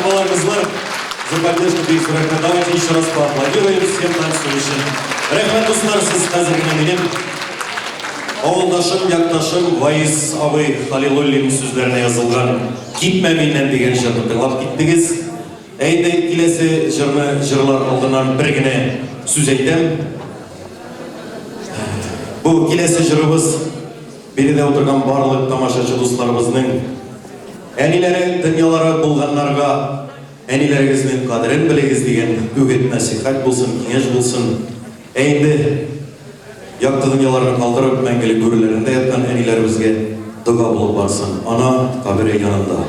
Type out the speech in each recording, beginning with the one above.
Merhabalar kızlar. За поддержку Бейсуракна. Давайте еще раз поаплодируем всем танцующим. Рахмат достар, сіз қазіргіне менен ауылдашым, якташым Вайыз абай Халилуллин сөздеріне yazılған «Кетме менен» деген жырды тыңлап кеттіңіз. Әйді келесі жырлар алдынан бір гіне сөз айтам. Бұл келесі жырыбыз береде отырған барлық тамашачы достарымыздың әнилері, дүниялары болғанларға әнилеріңіздің қадірін білегіз деген үгіт насихат болсын, кеңеш болсын. Әйінді яқты дүнияларын қалдырып, мәңгілік көрілерінде ятқан әнилерімізге дұға болып барсын. Ана қабірі yanında.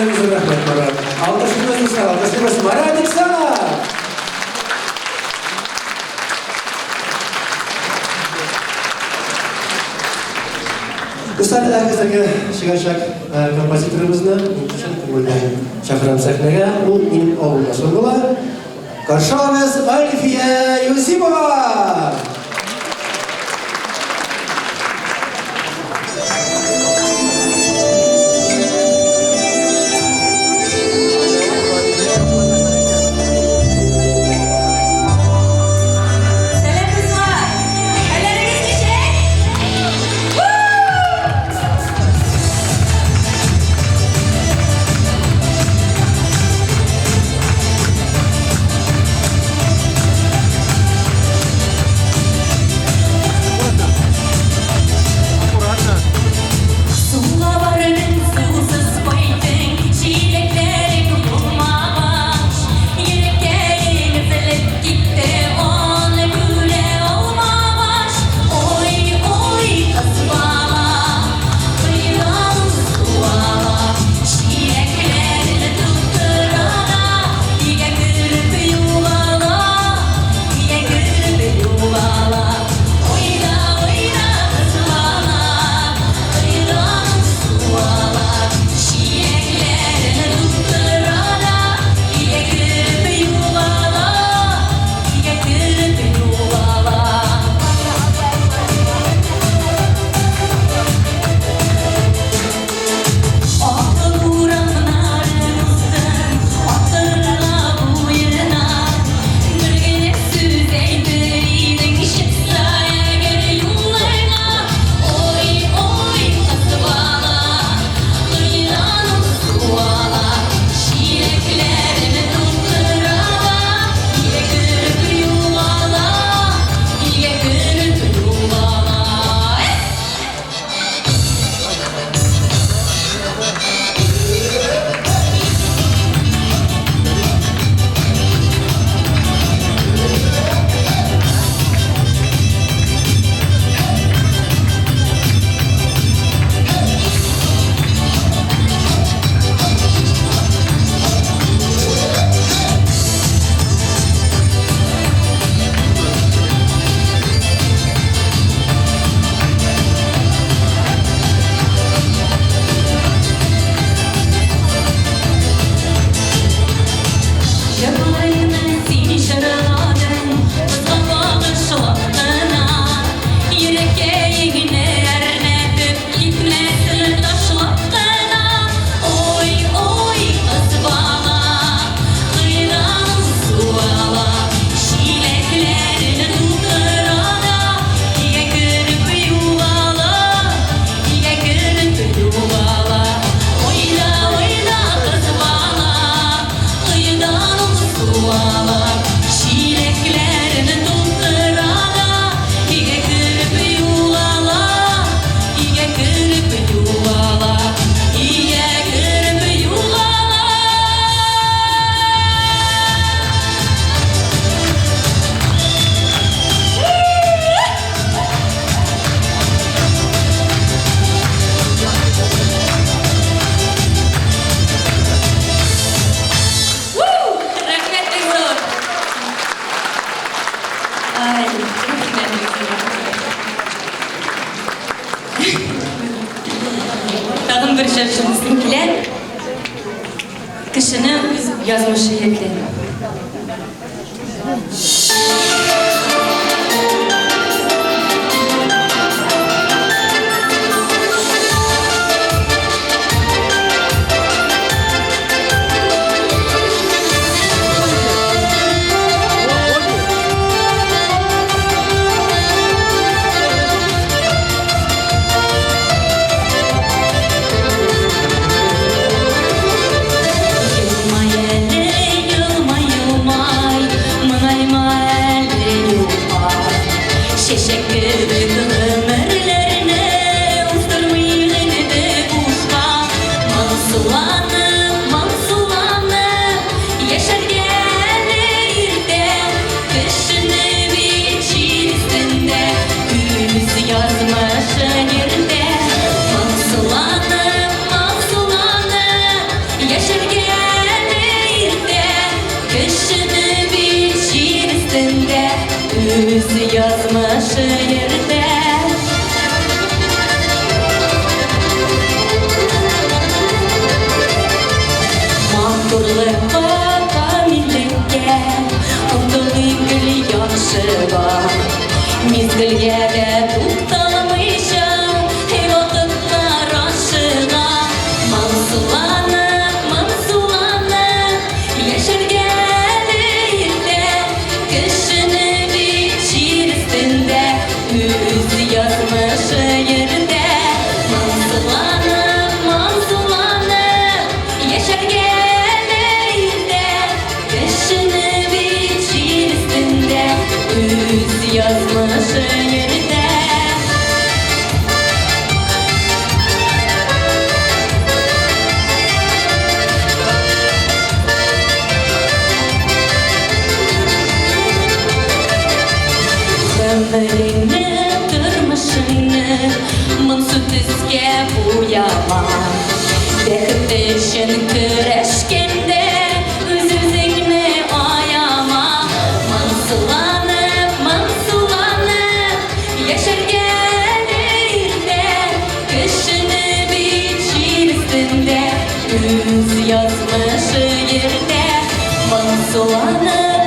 Özür rahmet Murat. Alkışlıyoruz dostlar, alkışlıyoruz. Murat İksana! Dostlar, herkese çıkacak kompozitörümüzle çakıram sahneye. Bu benim oğlumda sonunda. Karşılamız Alifiye Yusipova! Tağın bir şarkımızın kiler, kışını biz yazmışı yekledim. üz yazmış yerde. Mahturlıkka, kamillikке, ıntılık gül yakşıga. Mizgilge de tutalmışım, hey vakıtlar aşıga. Mansulanıp, mansulanıp, yaşargeliyde. Kışını biçir üstünde, üz yazmış yerde. Mansulanıp, mansulanıp, yaşargeliyde. Kışını biçir üstünde, üz yazmış yerde. Ömrünü, durmuşunu, mınsut üske buyama. Dehit için küreşkende, üzüzünü ayama. Mansulanıp, mansulanıp, yaşar gelirde. Kışını biçir üstünde, üz yazmış yerde. Mansulanıp,